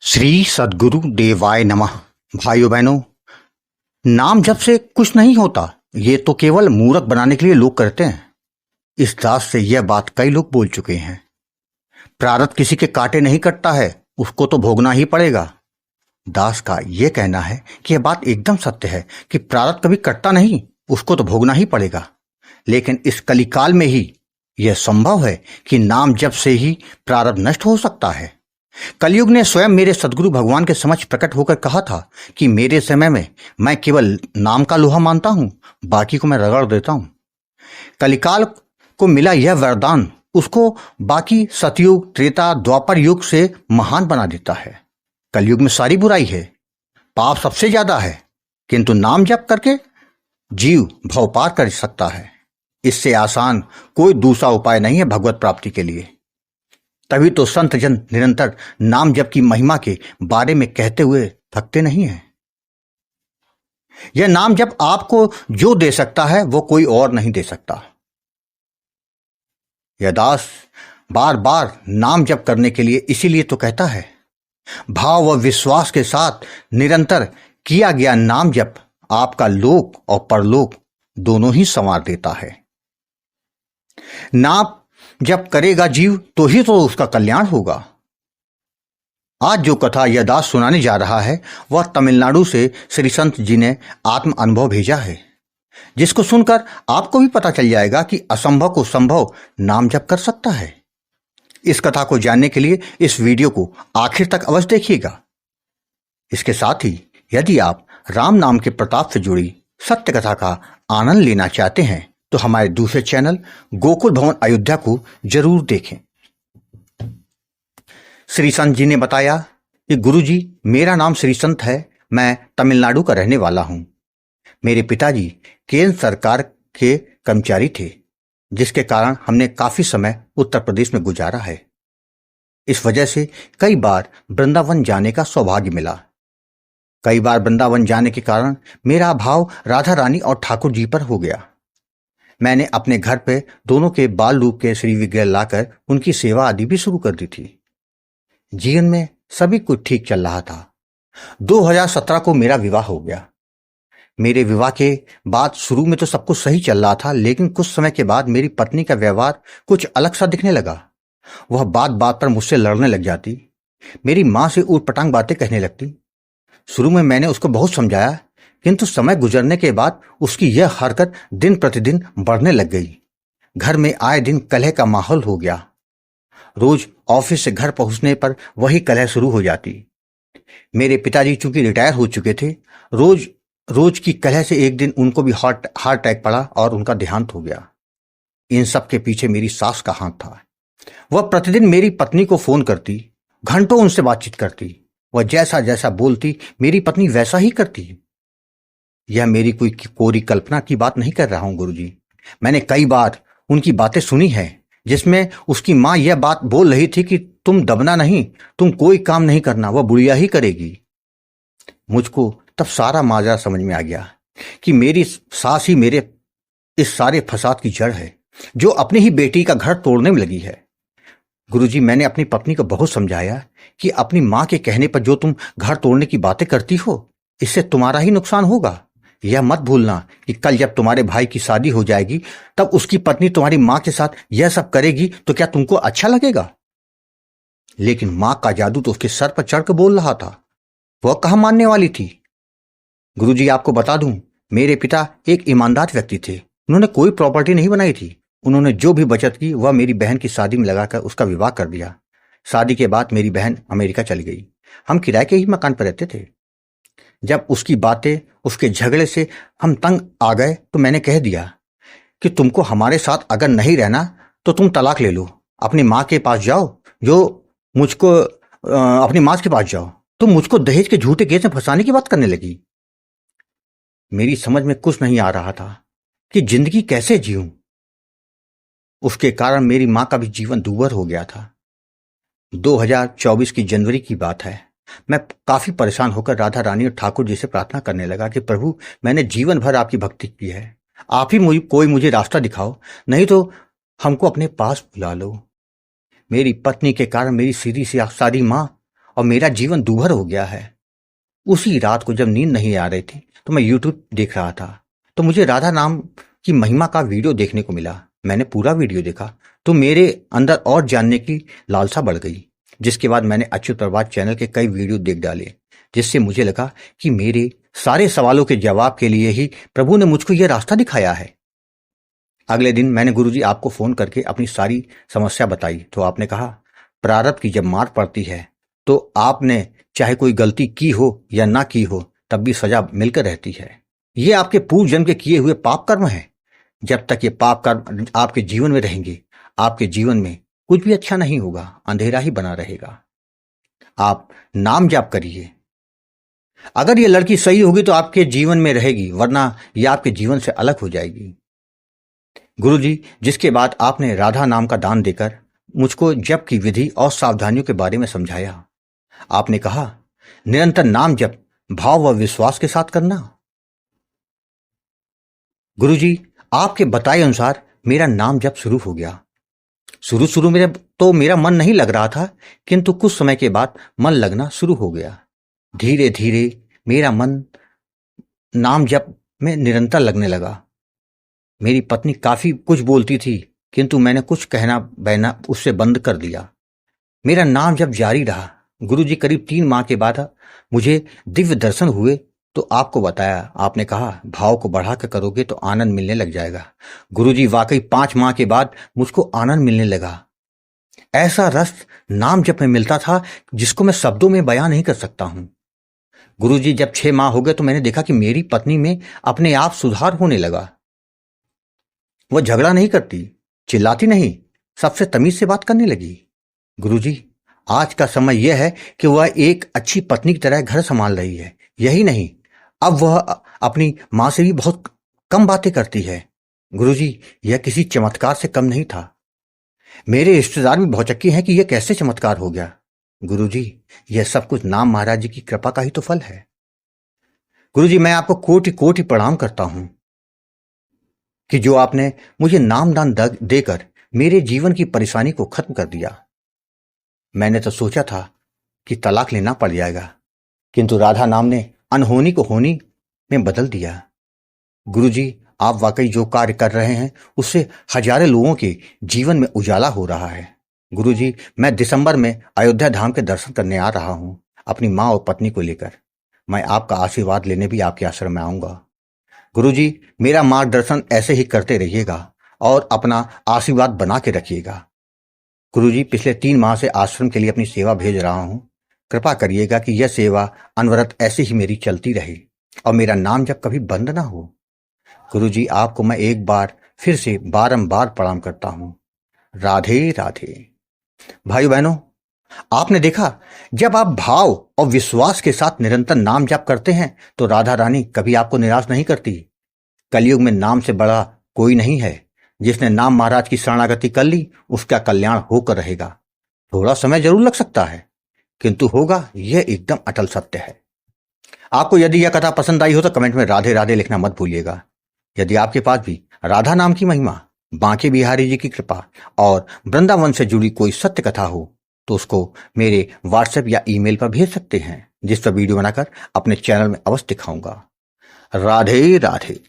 श्री सद्गुरु देवाय नमः। भाइयों बहनों, नाम जप से कुछ नहीं होता, ये तो केवल मूर्ख बनाने के लिए लोग करते हैं। इस दास से यह बात कई लोग बोल चुके हैं। प्रारब्ध किसी के कांटे नहीं कटता है, उसको तो भोगना ही पड़ेगा। दास का यह कहना है कि यह बात एकदम सत्य है कि प्रारब्ध कभी कटता नहीं, उसको तो भोगना ही पड़ेगा। लेकिन इस कलिकाल में ही यह संभव है कि नाम जप से ही प्रारब्ध नष्ट हो सकता है। कलयुग ने स्वयं मेरे सदगुरु भगवान के समक्ष प्रकट होकर कहा था कि मेरे समय में मैं केवल नाम का लोहा मानता हूं, बाकी को मैं रगड़ देता हूं। कलिकाल को मिला यह वरदान उसको बाकी सतयुग, त्रेता, द्वापर युग से महान बना देता है। कलयुग में सारी बुराई है, पाप सबसे ज्यादा है, किंतु नाम जप करके जीव भव पार कर सकता है। इससे आसान कोई दूसरा उपाय नहीं है भगवत प्राप्ति के लिए। तभी तो संत जन निरंतर नाम जप की महिमा के बारे में कहते हुए थकते नहीं हैं। यह नाम जप आपको जो दे सकता है वो कोई और नहीं दे सकता। यह दास बार बार नाम जप करने के लिए इसीलिए तो कहता है। भाव व विश्वास के साथ निरंतर किया गया नाम जप आपका लोक और परलोक दोनों ही संवार देता है। नाम जब करेगा जीव तो ही तो उसका कल्याण होगा। आज जो कथा यह दास सुनाने जा रहा है वह तमिलनाडु से श्री संत जी ने आत्म अनुभव भेजा है, जिसको सुनकर आपको भी पता चल जाएगा कि असंभव को संभव नाम जप कर सकता है। इस कथा को जानने के लिए इस वीडियो को आखिर तक अवश्य देखिएगा। इसके साथ ही यदि आप राम नाम के प्रताप से जुड़ी सत्य कथा का आनंद लेना चाहते हैं तो हमारे दूसरे चैनल गोकुल भवन अयोध्या को जरूर देखें। श्री संत जी ने बताया कि गुरु जी, मेरा नाम श्री संत है, मैं तमिलनाडु का रहने वाला हूं। मेरे पिताजी केंद्र सरकार के कर्मचारी थे, जिसके कारण हमने काफी समय उत्तर प्रदेश में गुजारा है। इस वजह से कई बार वृंदावन जाने का सौभाग्य मिला। कई बार वृंदावन जाने के कारण मेरा भाव राधा रानी और ठाकुर जी पर हो गया। मैंने अपने घर पे दोनों के बाल रूप के श्री विग्रह लाकर उनकी सेवा आदि भी शुरू कर दी थी। जीवन में सभी कुछ ठीक चल रहा था। 2017 को मेरा विवाह हो गया। मेरे विवाह के बाद शुरू में तो सब कुछ सही चल रहा था, लेकिन कुछ समय के बाद मेरी पत्नी का व्यवहार कुछ अलग सा दिखने लगा। वह बात बात पर मुझसे लड़ने लग जाती, मेरी माँ से ऊटपटांग बातें कहने लगती। शुरू में मैंने उसको बहुत समझाया, किंतु समय गुजरने के बाद उसकी यह हरकत दिन प्रतिदिन बढ़ने लग गई। घर में आए दिन कलह का माहौल हो गया। रोज ऑफिस से घर पहुंचने पर वही कलह शुरू हो जाती। मेरे पिताजी चूंकि रिटायर हो चुके थे, रोज रोज की कलह से एक दिन उनको भी हार्ट अटैक पड़ा और उनका देहांत हो गया। इन सब के पीछे मेरी सास का हाथ था। वह प्रतिदिन मेरी पत्नी को फोन करती, घंटों उनसे बातचीत करती। वह जैसा जैसा बोलती मेरी पत्नी वैसा ही करती। यह मेरी कोई कोरी कल्पना की बात नहीं कर रहा हूं गुरुजी। मैंने कई बार उनकी बातें सुनी है, जिसमें उसकी माँ यह बात बोल रही थी कि तुम दबना नहीं, तुम कोई काम नहीं करना, वह बुढ़िया ही करेगी। मुझको तब सारा माजरा समझ में आ गया कि मेरी सास ही मेरे इस सारे फसाद की जड़ है, जो अपनी ही बेटी का घर तोड़ने में लगी है। गुरुजी, मैंने अपनी पत्नी को बहुत समझाया कि अपनी माँ के कहने पर जो तुम घर तोड़ने की बातें करती हो, इससे तुम्हारा ही नुकसान होगा। यह मत भूलना कि कल जब तुम्हारे भाई की शादी हो जाएगी तब उसकी पत्नी तुम्हारी माँ के साथ यह सब करेगी तो क्या तुमको अच्छा लगेगा? लेकिन माँ का जादू तो उसके सर पर चढ़कर बोल रहा था। वह कहाँ मानने वाली थी? गुरुजी, आपको बता दूं, मेरे पिता एक ईमानदार व्यक्ति थे। उन्होंने कोई प्रॉपर्टी नहीं बनाई थी। उन्होंने जो भी बचत की वह मेरी बहन की शादी में लगाकर उसका विवाह कर दिया। शादी के बाद मेरी बहन अमेरिका चली गई। हम किराए के ही मकान पर रहते थे। जब उसकी बातें, उसके झगड़े से हम तंग आ गए तो मैंने कह दिया कि तुमको हमारे साथ अगर नहीं रहना तो तुम तलाक ले लो, अपनी माँ के पास जाओ, अपनी माँ के पास जाओ। तुम मुझको दहेज के झूठे केस में फंसाने की बात करने लगी। मेरी समझ में कुछ नहीं आ रहा था कि जिंदगी कैसे जीऊं। उसके कारण मेरी माँ का भी जीवन दूभर हो गया था। 2024 की जनवरी की बात है। मैं काफी परेशान होकर राधा रानी और ठाकुर जी से प्रार्थना करने लगा कि प्रभु, मैंने जीवन भर आपकी भक्ति की है, आप ही कोई मुझे रास्ता दिखाओ, नहीं तो हमको अपने पास बुला लो। मेरी पत्नी के कारण मेरी सीधी सी सारी माँ और मेरा जीवन दूभर हो गया है। उसी रात को जब नींद नहीं आ रही थी तो मैं यूट्यूब देख रहा था, तो मुझे राधा नाम की महिमा का वीडियो देखने को मिला। मैंने पूरा वीडियो देखा तो मेरे अंदर और जानने की लालसा बढ़ गई, जिसके बाद मैंने अच्युत प्रभात चैनल के कई वीडियो देख डाले, जिससे मुझे लगा कि मेरे सारे सवालों के जवाब के लिए ही प्रभु ने मुझको यह रास्ता दिखाया है। अगले दिन मैंने गुरुजी आपको फोन करके अपनी सारी समस्या बताई, तो आपने कहा प्रारब्ध की जब मार पड़ती है तो आपने चाहे कोई गलती की हो या ना की हो तब भी सजा मिलकर रहती है। ये आपके पूर्व जन्म के किए हुए पाप कर्म हैं। जब तक ये पाप कर्म आपके जीवन में रहेंगे, आपके जीवन में कुछ भी अच्छा नहीं होगा, अंधेरा ही बना रहेगा। आप नाम जाप करिए। अगर ये लड़की सही होगी तो आपके जीवन में रहेगी, वरना ये आपके जीवन से अलग हो जाएगी। गुरुजी, जिसके बाद आपने राधा नाम का दान देकर मुझको जप की विधि और सावधानियों के बारे में समझाया। आपने कहा निरंतर नाम जप भाव व विश्वास के साथ करना। गुरुजी, आपके बताए अनुसार मेरा नाम जप शुरू हो गया। शुरू में तो मेरा मन नहीं लग रहा था, किंतु कुछ समय के बाद मन लगना शुरू हो गया। धीरे धीरे मेरा मन नाम जप में निरंतर लगने लगा। मेरी पत्नी काफी कुछ बोलती थी, किंतु मैंने कुछ कहना बहना उससे बंद कर दिया। मेरा नाम जप जारी रहा। गुरुजी, करीब 3 माह के बाद मुझे दिव्य दर्शन हुए तो आपको बताया। आपने कहा भाव को बढ़ा कर करोगे तो आनंद मिलने लग जाएगा। गुरुजी, वाकई 5 माह के बाद मुझको आनंद मिलने लगा। ऐसा रस नाम जप में मिलता था जिसको मैं शब्दों में बयां नहीं कर सकता हूं। गुरुजी, जब 6 माह हो गए तो मैंने देखा कि मेरी पत्नी में अपने आप सुधार होने लगा। वह झगड़ा नहीं करती, चिल्लाती नहीं, सबसे तमीज से बात करने लगी। गुरुजी, आज का समय यह है कि वह एक अच्छी पत्नी की तरह घर संभाल रही है। यही नहीं, अब वह अपनी मां से भी बहुत कम बातें करती है। गुरुजी, यह किसी चमत्कार से कम नहीं था। मेरे रिश्तेदार भी भौचक्के हैं कि यह कैसे चमत्कार हो गया। गुरुजी, यह सब कुछ नाम महाराज जी की कृपा का ही तो फल है। गुरुजी, मैं आपको कोटि कोटि प्रणाम करता हूं कि जो आपने मुझे नामदान देकर मेरे जीवन की परेशानी को खत्म कर दिया। मैंने तो सोचा था कि तलाक लेना पड़ जाएगा, किंतु राधा नाम ने अनहोनी को होनी में बदल दिया। गुरुजी, आप वाकई जो कार्य कर रहे हैं उससे हजारों लोगों के जीवन में उजाला हो रहा है। गुरुजी, मैं दिसंबर में अयोध्या धाम के दर्शन करने आ रहा हूं अपनी मां और पत्नी को लेकर। मैं आपका आशीर्वाद लेने भी आपके आश्रम में आऊंगा। गुरुजी, मेरा मार्गदर्शन ऐसे ही करते रहिएगा और अपना आशीर्वाद बना के रखिएगा। गुरुजी, पिछले 3 माह से आश्रम के लिए अपनी सेवा भेज रहा हूं। कृपा करिएगा कि यह सेवा अनवरत ऐसे ही मेरी चलती रहे और मेरा नाम जब कभी बंद ना हो। गुरुजी, आपको मैं एक बार फिर से बारंबार प्रणाम करता हूं। राधे राधे। भाइयों बहनों, आपने देखा, जब आप भाव और विश्वास के साथ निरंतर नाम जाप करते हैं तो राधा रानी कभी आपको निराश नहीं करती। कलयुग में नाम से बड़ा कोई नहीं है। जिसने नाम महाराज की शरणागति कर ली उसका कल्याण होकर रहेगा। थोड़ा समय जरूर लग सकता है, किंतु होगा, यह एकदम अटल सत्य है। आपको यदि यह कथा पसंद आई हो तो कमेंट में राधे राधे लिखना मत भूलिएगा। यदि आपके पास भी राधा नाम की महिमा, बांके बिहारी जी की कृपा और वृंदावन से जुड़ी कोई सत्य कथा हो तो उसको मेरे व्हाट्सएप या ईमेल पर भेज सकते हैं, जिस पर वीडियो बनाकर अपने चैनल में अवश्य दिखाऊंगा। राधे राधे।